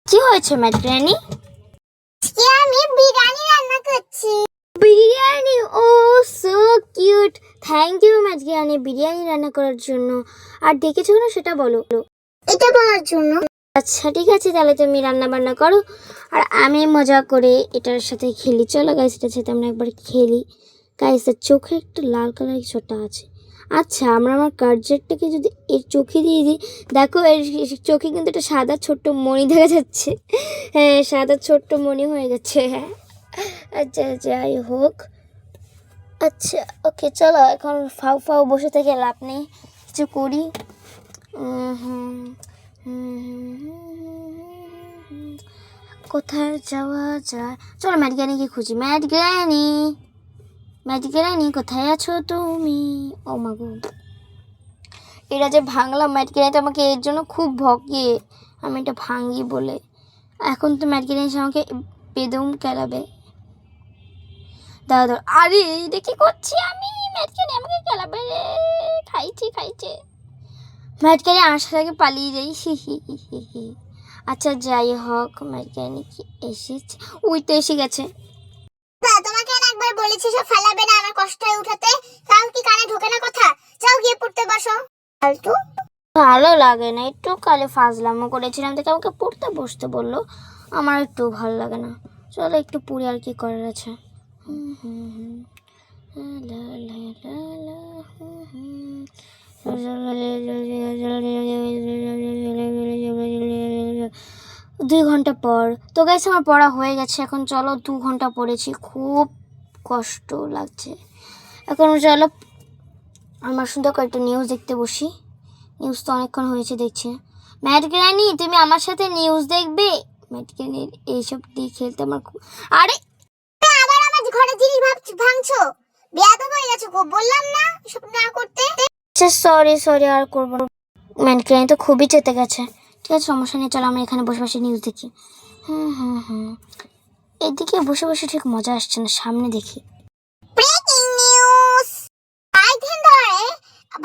কি হয়েছে ম্যাড্রানি? আমি বিরিয়ানি রান্না করছি। বিরিয়ানি? ও সো কিউট। থ্যাংক ইউ ম্যাড্রানি বিরিয়ানি রান্না করার জন্য। আর ডেকেছো না সেটা বলো। এটা বলার জন্য। আচ্ছা ঠিক আছে, তাহলে তুমি রান্না বান্না করো আর আমি মজা করে এটার সাথে খেলি। চলো গাইস, এটার সাথে আমরা একবার খেলি। গাইস এর চোখে একটা লাল কালারের ছোটা আছে। আচ্ছা আমরা আমার কার্ডজেটটাকে যদি এর চোখে দিয়ে দিই, দেখো এর চোখে কিন্তু একটা সাদা ছোট্ট মণি দেখা যাচ্ছে। হ্যাঁ, সাদা ছোট্ট মণি হয়ে গেছে। হ্যাঁ আচ্ছা যাই হোক। আচ্ছা ওকে, চলো এখন ফাও ফাও বসে থেকে লাভ নেই, কিছু করি। কোথায় যাওয়া যায়? চলো ম্যাডগ্রানিকে খুঁজি। ম্যাডগ্রানি কোথায় আছো তুমি? ও মাগো, এটা যে ভাঙলাম, ম্যাডগ্রানি তো আমাকে এর জন্য খুব ভগে, আমি এটা ভাঙি বলে। এখন তো ম্যাডগ্রানি আমাকে বেদম কেলাবে। দাদা আরে এটা কি করছি আমি? ম্যাডগ্রানি আমাকে কেলাবে রে। খাইছে ম্যাডগ্রানি আসার আগে পালিয়ে যাই। হি। আচ্ছা যাই হোক, ম্যাডগ্রানি কি এসেছে? ওই তো এসে গেছে। তোমাকে একবার বলেছি সব ফালাবে না আমার কষ্ট হয়ে উঠাতে, তাও কি কানে ঢোকে না কথা? যাও গিয়ে পড়তে বসো। ফালতু। ভালো লাগে না, একটু কালে ফাজলামো করেছিলাম দেখে আমাকে পড়তে বসতে বললো, আমার একটু ভালো লাগে না। চলো একটু পড়ি, আর কি করার আছে। লা লা লা লা, 2 ঘন্টা পর তো গাইস আমার পড়া হয়ে গেছে। এখন চলো 2 ঘন্টা পড়েছি, খুব কষ্ট লাগছে। এখন চলো আমার সুন্দর কয়েকটা নিউজ দেখতে বসি। নিউজ তো অনেকক্ষণ হয়েছে দেখছি। ম্যাডগ্রানি তুমি আমার সাথে নিউজ দেখবে? ম্যাডগ্রানির এইসব দিয়ে খেলতে আমার আরে আবার আমার ঘরে জিনিস ভাঙছো, বেয়াদব হয়ে গেছো গো, বললাম না এসব না করতে। আচ্ছা সরি আর করবো না। ম্যাডগ্রানি তো খুবই চেতে গেছে। ঠিক আছে সমস্যা নেই, চলো আমরা এখানে বসে বসে নিউজ দেখি। এদিকে বসে বসে ঠিক মজা আসছে না, সামনে দেখি। Breaking news. কয়েকদিন ধরে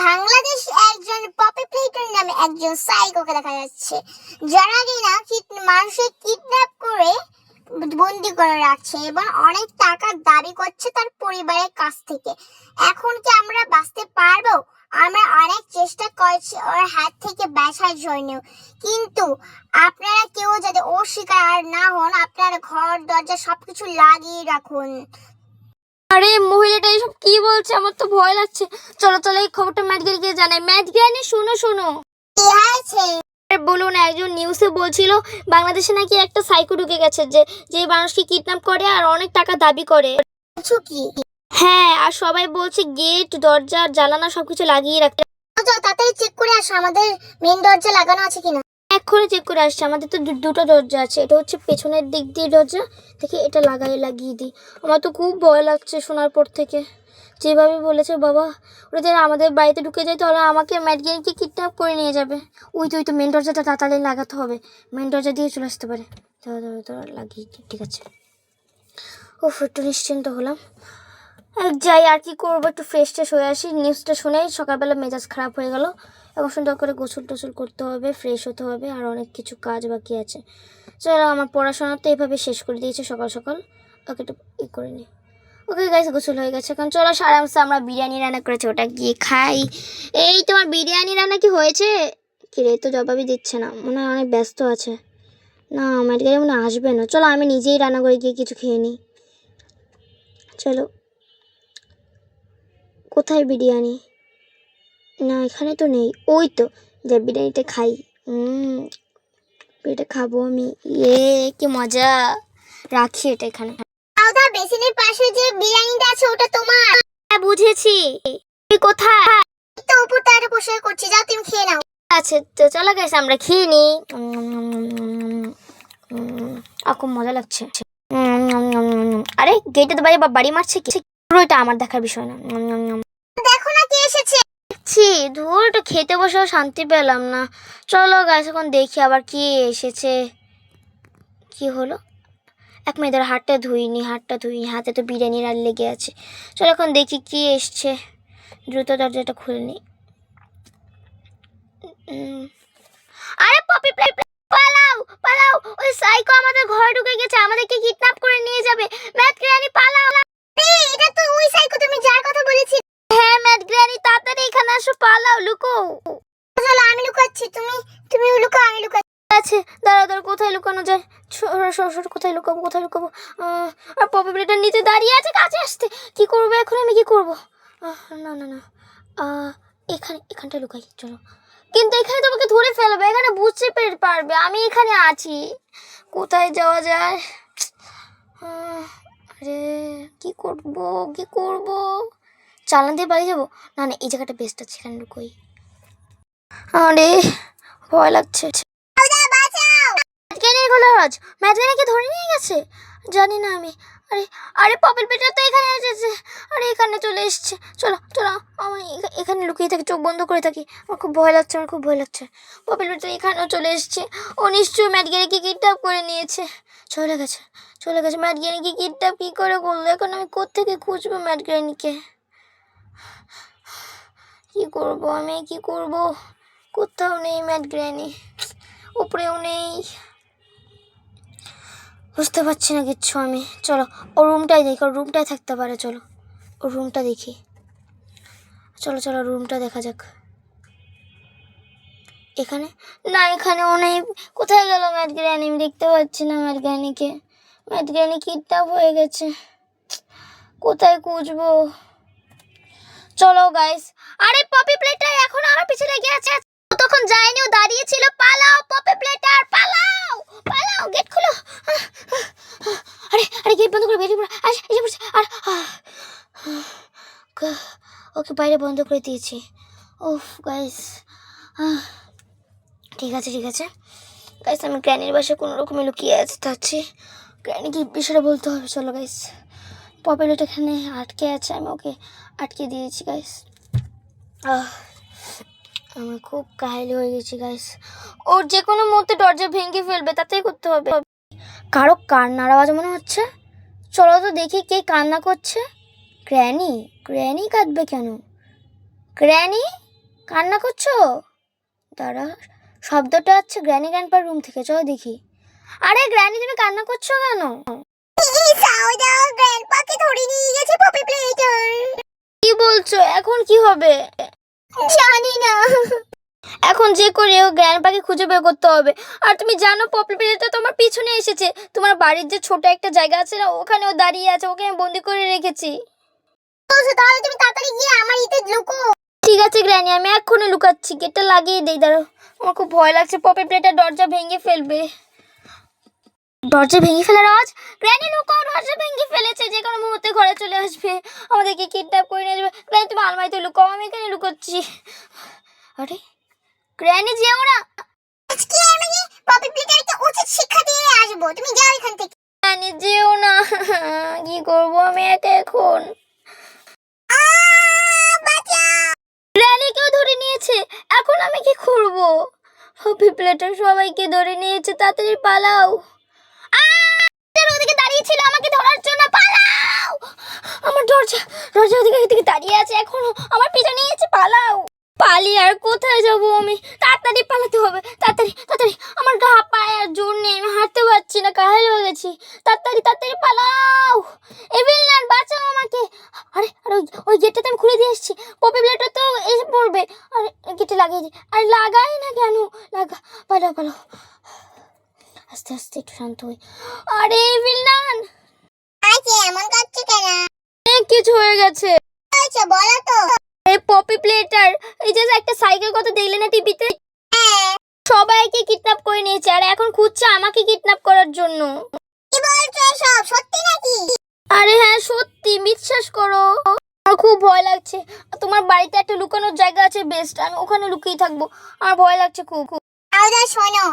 বাংলাদেশ একজন পপি প্লেটার নামে একজন সাইকোকে দেখা যাচ্ছে, যারা কিনা মানুষের কিডন্যাপ করে বন্দি করে রাখছে এবং অনেক টাকা দাবি করছে তার পরিবারের কাছ থেকে। এখন কি আমরা বাঁচতে পারবো? আমরা অনেক চেষ্টা করছি ওর হাত থেকে বাঁচার জন্য, কিন্তু আপনারা কেউ যাতে ওর শিকার না হন, আপনারা ঘর দরজা সবকিছু লাগিয়ে রাখুন। আরে মহিলাটা এসব কি বলছে, আমার তো ভয় লাগছে। চলো এই খবরটা ম্যাডগ্রানিকে জানাই। ম্যাডগ্রানি শোনো। কি হয়েছে? বলুন, একজন নিউজে বলছিল বাংলাদেশে নাকি একটা সাইকো ঢুকে গেছে, যে মানুষকে কিডন্যাপ করে আর অনেক টাকা দাবি করে। কিছু কি? হ্যাঁ, আর সবাই বলছে গেট দরজা জানালা সবকিছু লাগিয়ে রাখতে। যাও তাড়াতাড়ি চেক করে আসো আমাদের মেইন দরজা লাগানো আছে কিনা। এক্ষুনি চেক করে আসছে। আমাদের তো দুটো দরজা আছে, এটা হচ্ছে পেছনের দিক দিয়ে দরজা, দেখি এটা লাগিয়ে দিই। আমার তো খুব ভয় লাগছে শোনার পর থেকে, যেভাবে বলেছে বাবা, ওরা যদি আমাদের বাড়িতে ঢুকে যায় তাহলে আমাকে ম্যাডগ্রানিকে কিডন্যাপ করে নিয়ে যাবে। ওই তো মেন দরজাটা তাড়াতাড়ি লাগাতে হবে, মেন দরজা দিয়ে চলে আসতে পারে। লাগিয়ে দিই, ঠিক আছে। উফ একটু নিশ্চিন্ত হলাম। যাই, আর কি করবো, একটু ফ্রেশ হয়ে আসি। নিউজটা শুনেই সকালবেলা মেজাজ খারাপ হয়ে গেল। এবং সুন্দর করে গোসল টোসল করতে হবে, ফ্রেশ হতে হবে, আর অনেক কিছু কাজ বাকি আছে। চলো আমার পড়াশোনা তো এভাবে শেষ করে দিয়েছে সকাল। ওকে একটু করে নিই। ওকে গাইস, গোসল হয়ে গেছে। এখন চলো আরামসে আমরা বিরিয়ানি রান্না করেছি, ওটা গিয়ে খাই। এই তোমার বিরিয়ানি রান্না কি হয়েছে? কিরে তো জবাবই দিচ্ছে না, মনে হয় অনেক ব্যস্ত আছে। না ম্যাডগ্রানি মনে আসবে না। চলো আমি নিজেই রান্না করে গিয়ে কিছু খেয়ে নিই। চলো। কোথায় বিরিয়ানি? না এখানে তো নেই। ওই তো, যে বিরিয়ানিটা খাই। এটা খাবো আমি। কি মজা। রাখি এটা এখানে। দাদা বেসিনের পাশে যে বিরিয়ানিটা আছে ওটা তোমার। হ্যাঁ বুঝেছি। তুমি কোথায়? তো উপর তারে বসে করছি, যাও তুমি খেয়ে নাও। আচ্ছা তো চলো গাইস আমরা খেয়ে নিই। খুব মজা লাগছে। আরে গেটে তো বাড়ি মারছে কি? পুরো এটা আমার দেখার বিষয় না। দেখো না কে এসেছে। ধুর, এটা খেতে বসেও শান্তি পেলাম না। চলো গাইস এখন দেখি আবার কি এসেছে। কি হলো? এক মিনিট ধরে হাতটা ধুইনি, হাতে তো বিরিয়ানির আর লেগে আছে। চলো এখন দেখি কি এসছে। দ্রুত দরজাটা খুলে নি। আরে পপি পালাও, ওই আছে, দাঁড়া দাঁড়া, কোথায় লুকানো যায়? সর, কোথায় লুকাবো, কোথায় লুকাবো? আর পপি প্লেটের নিচে দাঁড়িয়ে আছে, কাছে আসতে। কি করবো এখন আমি, কি করবো? না না না, এখানটা লুকাই, চলো। কিন্তু এখানে তোমাকে ধরে ফেলবে, এখানে বুঝতে পারবে আমি এখানে আছি। কোথায় যাওয়া যায়? আরে কি করব? চালান দিয়ে বাড়ি যাবো? না না, এই জায়গাটা বেস্ট আছে, এখানে লুকোই। আরে ভয় লাগছে। ম্যাডগানিকে ধরে নিয়ে গেছে, জানি না আমি। আরে পপেল পেটার তো এখানে এসেছে। আরে এখানে চলে এসছে। চলো চলো, আমি এখানে লুকিয়ে থাকি, চোখ বন্ধ করে থাকি। আমার খুব ভয় লাগছে, পপেল পেটার এখানেও চলে এসছে। ও নিশ্চয়ই ম্যাডগানিকে কিডন্যাপ করে নিয়েছে। চলে গেছে। ম্যাডগানিকে কিডন্যাপ কী করে করলো? এখন আমি কোত্থেকে খুঁজবো ম্যাডগানিকে? কি করব? কোথাও নেই ম্যাডগানি, উপরেও নেই, বুঝতে পারছি না কিচ্ছু আমি। চলো ওর রুমটাই দেখি, ওর রুমটাই থাকতে পারে। চলো ওর রুমটা দেখি। চলো রুমটা দেখা যাক। এখানে না, এখানেও নেই। কোথায় গেল ম্যাডগানি? আমি দেখতে পাচ্ছি না ম্যাডগানিকে। ম্যাডগানি কিডন্যাপ হয়ে গেছে, কোথায় খুঁজবো? চলো গাইস। আরে পপি প্লেটার এখন আমার পিছনে লেগে আছে। ও তখন যায়নি, ও দাঁড়িয়ে ছিল। পালাও পপি প্লেটার, পালাও, গেট খুলো। আরে গেট বন্ধ করে বেরিয়ে পড়ো। ওকে বাইরে বন্ধ করে দিয়েছি। ওফ গাইস, ঠিক আছে গাইস, আমি গ্র্যানির বাসায় কোনো রকমে লুকিয়ে থাকছি। গ্র্যানিকে বিষয়টা বলতে হবে। চলো গাইস, পপেলেট এখানে আটকে আছে, আমি ওকে আটকে দিয়েছি গাইস। আমি খুব কাহিল হয়ে গেছি গাইস। ওর যে কোনো মুহূর্তে দরজা ভেঙে ফেলবে, তাতেই করতে হবে। কারো কান্নার আওয়াজ মনে হচ্ছে। চলো তো দেখি কে কান্না করছে। গ্র্যানি কাঁদবে কেন? গ্র্যানি কান্না করছো? দাঁড়া, শব্দটা হচ্ছে গ্র্যান্ডপার রুম থেকে। চলো দেখি। আরে গ্র্যানি, তুমি কান্না করছো কেন? গ্র্যান্ডপাকে ধরে নিয়ে গেছে পপি প্লেটার। কি বলছো? এখন কি হবে? জানি না। এখন যে করে ও গ্র্যান্ডপাকে খুঁজে বের করতে হবে। আর তুমি জানো পপি প্লেটার তোমার পিছনে এসেছে। তোমার বাড়ির যে ছোট একটা জায়গা আছে না, ওখানে ও দাঁড়িয়ে আছে। ওকে আমি বন্দি করে রেখেছি। তাহলে তুমি তাড়াতাড়ি গিয়ে আমার ইতে লুকো। ঠিক আছে গ্র্যানি, আমি এক্ষুনি লুকাচ্ছি। গেটটা লাগিয়ে দেই, দাঁড়াও। আমার খুব ভয় লাগছে, পপি প্লেটার দরজা ভেঙে ফেলবে। দরজা ভেঙে ফেলার আওয়াজ। গ্র্যানি লুকাও, দরজা ভেঙে ফেলেছে, যে কোনো মুহূর্তে ঘরে চলে আসবে, আমাদেরকে কিডন্যাপ করে নিয়ে যাবে। গ্র্যানি তুমি আলমারিতে লুকাও, আমি এখানে লুকোচ্ছি। আরে গ্র্যানি যেও না। আজকে আমি পপি প্লেটারকে উচিত শিক্ষা দিয়ে আসবো, তুমি যাও এখান থেকে। গ্র্যানি যেও না। কি করবো আমি একা এখন? গ্র্যানি কেউ ধরে নিয়েছে, এখন আমি কি করবো? পপি প্লেটার সবাইকে ধরে নিয়েছে, তাড়াতাড়ি পালাও। ওদিকে দাঁড়িয়ে ছিল আমাকে ধরার জন্য, পালাও। আমার দরজা ওদিকে দাঁড়িয়ে আছে, এখনো আমার পিছনে নিয়েছে, পালাও। পালিয়ে আর কোথায় যাবো আমি? তাড়াতাড়ি পালাতে হবে, তাড়াতাড়ি। আমার গা পায়ে আর জোর নেই, আমি হাঁটতে পারছি না, কাহিল হয়ে গেছি। তাড়াতাড়ি পালাও। এভিলনান বাঁচাও আমাকে। আরে ওই গেটটাতে আমি খুলে দিয়ে এসেছি। পপি প্লেটার তো এসে পড়বে। আরে গেটে লাগিয়ে দিই। আরে লাগাই না কেন? পালাও। আস্তে একটু শান্ত হই। আরে এভিলনান, আজকে এমন করছো কেন? কিছু হয়ে গেছে। আচ্ছা বলো তো। এই পপি প্লেটার, এই যে একটা সাইকেল কথা দেখলে না টিভিতে, সবাইকে কিডন্যাপ করে নিয়েছে, আর এখন খুঁজছে আমাকে কিডন্যাপ করার জন্য। কি বলছো এসব? সত্যি নাকি? আরে হ্যাঁ সত্যি, বিশ্বাস করো। আমার খুব ভয় লাগছে। তোমার বাড়িতে একটা লুকানোর জায়গা আছে, বেস্ট, আমি ওখানে লুকিয়ে থাকবো। আমার ভয় লাগছে খুব। তাহলে শোনো,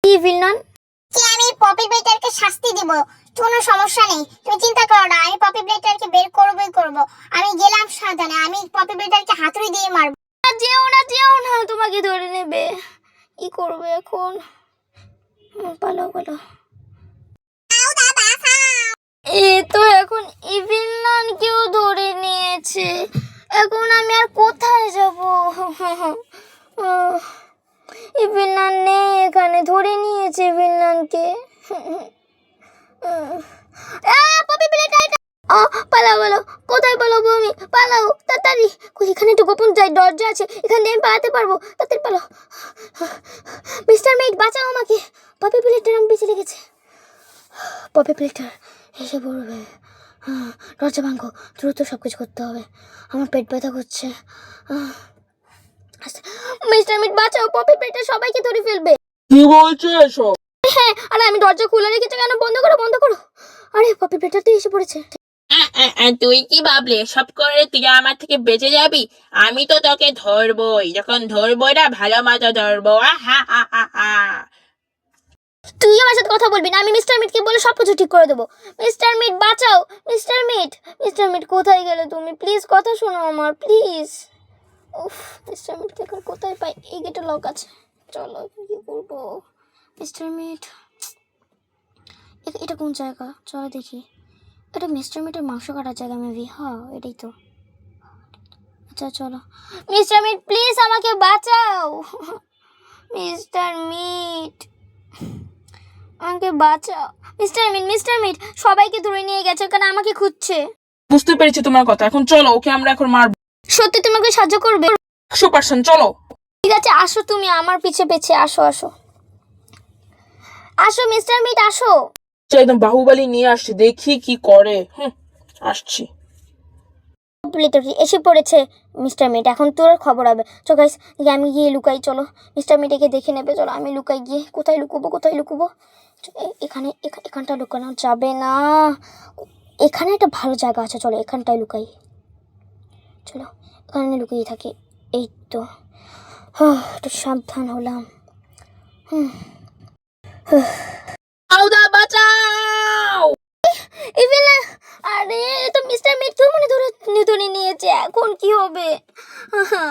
কি ভিলনান? আমি পপি প্লেটারকে শাস্তি দিব, কোনো সমস্যা নেই, তুমি চিন্তা করো না। আমি পপি প্লেটারকে বের করবই করব। আমি গেলাম সাবধানে, আমি পপি প্লেটারকে হাতুড়ি দিয়ে মারবো। যেও না, তোমাকে ধরে নেবে। কি করবে এখন? পালাও। এই তো এখন ইভিলনান কেউ ধরে নিয়েছে, এখন আমি আর কোথায় যাব? ইভিলনান নেই এখানে, ধরে নিয়েছে ইভিলনানকে। পপি প্লেটার, পালাও। কোথায় পালাবো আমি? পালাও তাড়াতাড়ি। এখানে একটু গোপন দরজা আছে, এখান দিয়ে আমি পালাতে পারবো। তাড়াতাড়ি পালাও। মিস্টার মেড বাঁচাও আমাকে। আমাকে, পপি প্লেটার আমি বেঁচে লেগেছে। পপি প্লেটার এসে পড়বে। দরজা ভাঙো, দ্রুত সব কিছু করতে হবে, আমার পেট ব্যথা করছে। মিস্টার মিট বাঁচাও, পপি প্লেটার সবাইকে ধরে ফেলবে। কি বলছো এসব? হ্যাঁ, আরে আমি দরজা খুলে রেখেছি কেন? বন্ধ করো, বন্ধ করো। আরে পপি প্লেটার তো এসে পড়েছে। তুই কি ভাবলি সব করে তুই আমার থেকে বেঁচে যাবি? আমি তো তোকে ধরবই, যখন ধরবই না ভালো মতো ধরবো। আহা হা হা হা। তুই আমার সাথে কথা বলবি না, আমি মিস্টার মিটকে বলে সব কিছু ঠিক করে দেবো। মিস্টার মিট বাঁচাও, মিস্টার মিট, মিস্টার মিট কোথায় গেলে তুমি? প্লিজ কথা শোনো আমার, প্লিজ। উফ, মিস্টার মিটকে এখন কোথায় পাই? এই গেটে লক আছে, চলো কি করবো। মিস্টার মিট, এটা কোন জায়গা? চলো দেখি। এটা মিস্টার মিটের মাংস কাটার জায়গা মেবি। হ্যাঁ, এটাই তো। আচ্ছা চলো। মিস্টার মিট প্লিজ আমাকে বাঁচাও। মিস্টার মিট আমাকে বাঁচাও। মিস্টার মিট, মিস্টার মিট সবাইকে ধরে নিয়ে গেছে, কারণ আমাকে খুঁজছে। বুঝতে পেরেছি তোমার কথা, এখন চলো, ওকে আমরা এখন মারবো। সত্যি তোমাকে সাহায্য করবে? 100% চলো। ঠিক আছে, আসো তুমি আমার পিছে পিছে, আসো আসো আসো মিস্টার মিট আসো। একদম বাহুবলী নিয়ে আসছি, দেখি কি করে। আসছি। প্লেটার এসে পড়েছে মিস্টার মিট, এখন তোর খবর হবে। চলো গাইস, আমি গিয়ে লুকাই, চলো। মিস্টার মিটকে দেখে নেবে, চলো আমি লুকাই গিয়ে। কোথায় লুকোবো, কোথায় লুকোবো? এখানে, এখানটা লুকানো যাবে না। এখানে একটা ভালো জায়গা আছে, চলো এখানটায় লুকাই। চলো এখানে লুকিয়ে থাকি। এই তো, একটু সাবধান হলাম। আউদা বাঁচাও। ইভেলা, আরে তো মিস্টার মিট তো মনে ধরে নিয়েছে, এখন কি হবে?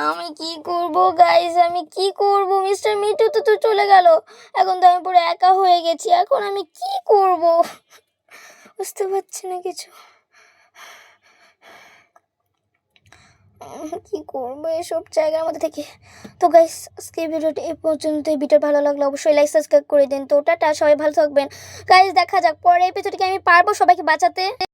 আমি কি করব গাইস, আমি কি করব? মিস্টার মিটও তো চলে গেল, এখন তো আমি পুরো একা হয়ে গেছি। এখন আমি কি করব বুঝতে পারছি না কিছু। কি করবো এসব জায়গার মধ্যে থেকে? তো গাইস, আজকে ভিডিওটা এই পর্যন্ত। এই ভিডিও ভালো লাগলে অবশ্যই লাইক সাবস্ক্রাইব করে দিন। তো টাটা, সবাই ভালো থাকবেন গাইস। দেখা যাক পরের এপিসোডে আমি পারবো সবাইকে বাঁচাতে।